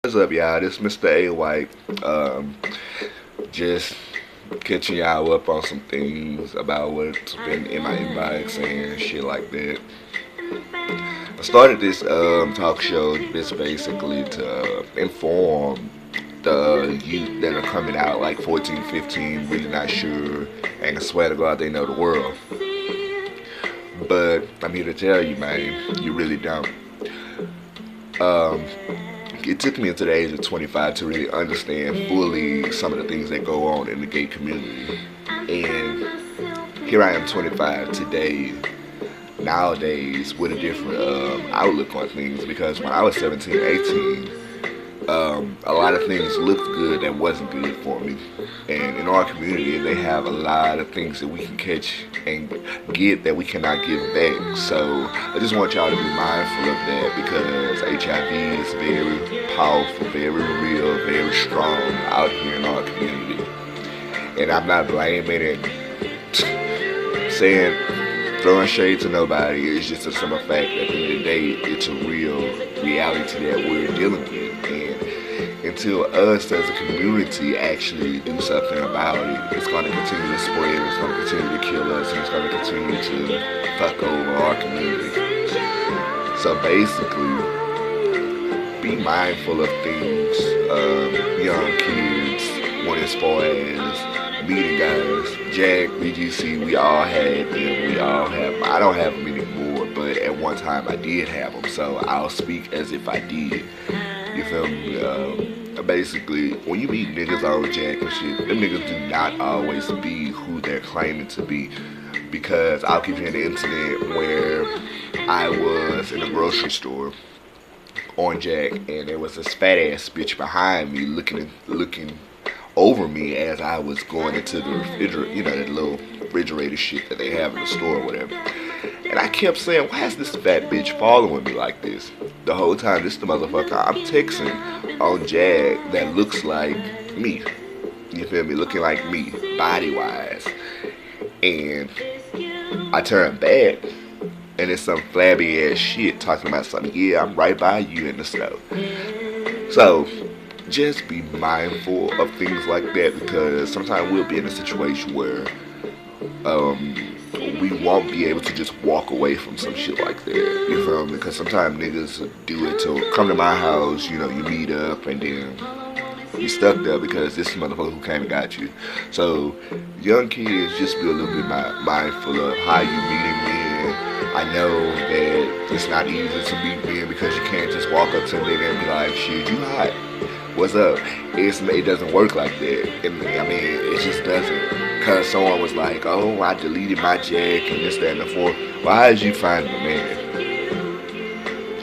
What's up, y'all? This is Mr.A.White. Just catching y'all up on some things about what's been in my inbox and shit like that. I started this talk show just basically to inform the youth that are coming out like 14, 15, really not sure, and I swear to God they know the world. But I'm here to tell you, man, you really don't. Um, it took me until the age of 25 to really understand fully some of the things that go on in the gay community. And here I am 25 today, nowadays, with a different outlook on things, because when I was 17, 18, a lot of things looked good that wasn't good for me. And in our community, they have a lot of things that we can catch and get that we cannot give back. So I just want y'all to be mindful of that, because HIV is very powerful, very real, very strong out here in our community. And I'm not blaming it, saying, throwing shade to nobody. It's just a simple fact that at the end of the day, it's a real reality that we're dealing with. And until us as a community actually do something about it, it's going to continue to spread, it's going to continue to kill us, and it's going to continue to fuck over our community. So basically, be mindful of things, young kids, when as far as meeting guys. Jack, BGC, we all had them, we all have them. I don't have them anymore, but at one time I did have them, so I'll speak as if I did. You feel me? Basically, when you meet niggas on Jack and shit, them niggas do not always be who they're claiming to be. Because I'll give you an incident where I was in a grocery store on Jack, and there was this fat ass bitch behind me looking over me as I was going into the refrigerator, you know, that little refrigerator shit that they have in the store or whatever. And I kept saying, why is this fat bitch following me like this? The whole time, this the motherfucker I'm texting on Jag that looks like me. You feel me? Looking like me, body-wise. And I turned back, and it's some flabby ass shit talking about something. Yeah, I'm right by you in the snow. So, just be mindful of things like that, because sometimes we'll be in a situation where we won't be able to just walk away from some shit like that. You feel me? Because sometimes niggas do it to come to my house, you know, you meet up and then you stuck there because this motherfucker who came and got you. So, young kids, just be a little bit mindful of how you meeting men. I know that it's not easy to meet men because you can't just walk up to a nigga and be like, shit, you hot. What's up? It doesn't work like that. And, I mean, it just doesn't. Because someone was like, oh, I deleted my Jack and this, that, and the fourth. Well, how did you find the man?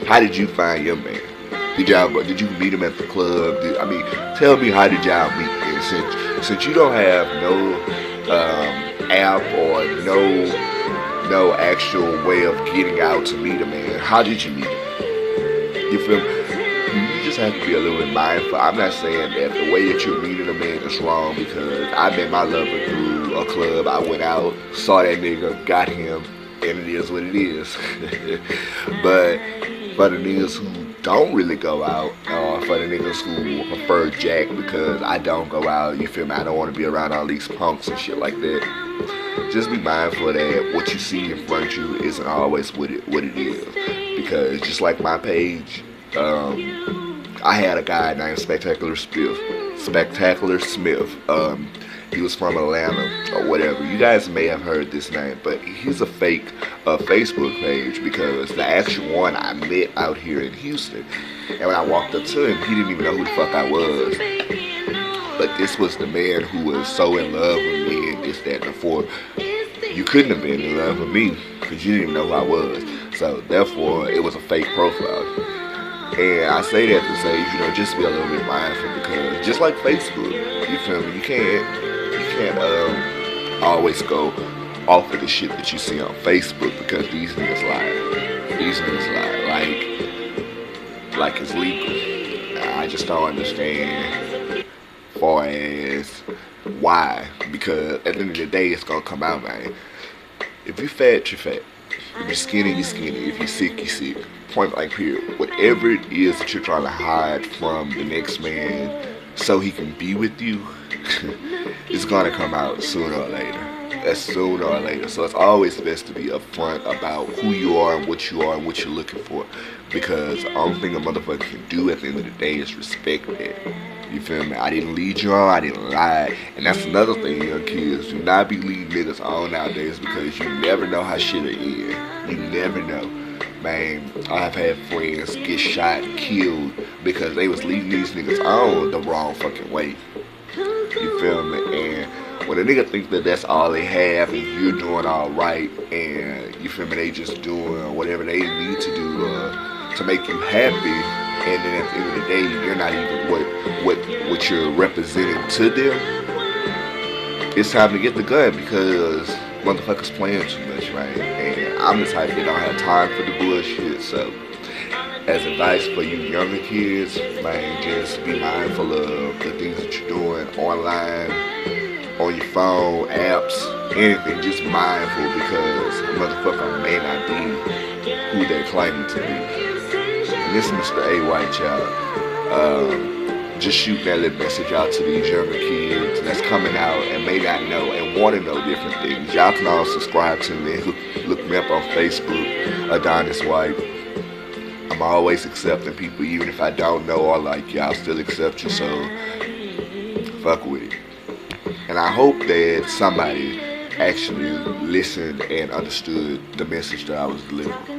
How did you find your man? Did you meet him at the club? Tell me, how did y'all meet? And since you don't have no app or no actual way of getting out to meet a man, how did you meet him? You feel me? You just have to be a little bit mindful. I'm not saying that the way that you're meeting a man is wrong, because I met my lover through a club. I went out, saw that nigga, got him, and it is what it is. But for the niggas who don't really go out, or for the niggas who prefer Jack because I don't go out, you feel me? I don't want to be around all these punks and shit like that. Just be mindful that what you see in front of you isn't always what it is. Because just like my page, I had a guy named Spectacular Smith. He was from Atlanta or whatever. You guys may have heard this name, but he's a fake Facebook page, because the actual one I met out here in Houston. And when I walked up to him, he didn't even know who the fuck I was. But this was the man who was so in love with me and this, that, and the fourth. You couldn't have been in love with me because you didn't even know who I was. So therefore, it was a fake profile. And I say that to say, you know, just be a little bit mindful, because just like Facebook, you feel me? You can't always go off of the shit that you see on Facebook, because these niggas lie. These niggas lie like it's legal. I just don't understand far as why, because at the end of the day, it's gonna come out, man. If you fat, you fat. If you're skinny, you're skinny. If you're sick, you're sick. Point blank period. Whatever it is that you're trying to hide from the next man so he can be with you, it's gonna come out sooner or later. That's sooner or later. So it's always best to be upfront about who you are and what you're looking for. Because the only thing a motherfucker can do at the end of the day is respect that. You feel me? I didn't lead you on, I didn't lie. And that's another thing, young kids. Do not be leading niggas on nowadays because you never know how shit'll end. You never know. Man, I've had friends get shot, killed because they was leading these niggas on the wrong fucking way. You feel me? And when a nigga think that that's all they have and you're doing all right and you feel me, they just doing whatever they need to do to make you happy, and then at the end of the day you're not even what you're representing to them, it's time to get the gun because motherfuckers playing too much, right? And I'm the type that don't have time for the bullshit. So as advice for you younger kids, man, just be mindful of the things that you're doing online, on your phone, apps, anything. Just mindful because a motherfucker may not be who they're claiming to be. And this is Mr.A.White, y'all. Just shoot that little message out to these younger kids that's coming out and may not know and want to know different things. Y'all can all subscribe to me. Look me up on Facebook, Adonis White. I'm always accepting people, even if I don't know or like you, I'll still accept you, so fuck with it. And I hope that somebody actually listened and understood the message that I was delivering.